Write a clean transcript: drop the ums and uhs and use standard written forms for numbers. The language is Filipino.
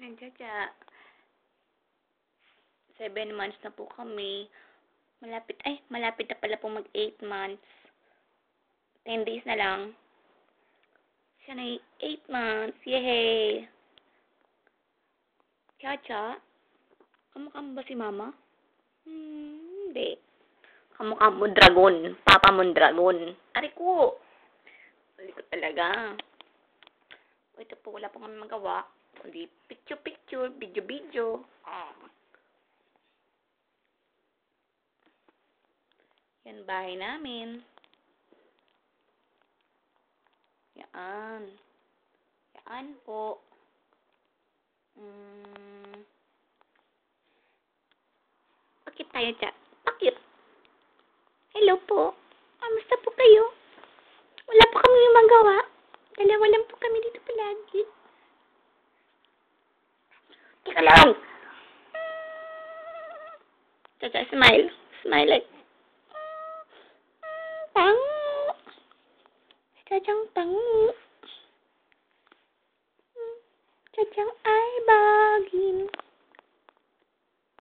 Ayan, Chacha. 7 months na po kami. Malapit na pala po mag 8 months. 10 days na lang. Siya na 8 months. Yay! Chacha, kamukha mo ba si Mama? Hindi. Kamukha mo dragon. Papa mo dragon. Ari ko. Balik ko talaga. Ito po, wala po kami magawa. Kundi picture-picture, video-video. Yan, bahay namin. Yan. Yan po. Pakit tayo, Cha. Pakit. Hello po. Kamusta po kayo? Wala po kami magawa. Dalawa lang po kami dito palagi. Teka lang. Cha-cha, smile. Smile like. Pangu. Cha-chang pangu. Cha-chang ay bagin.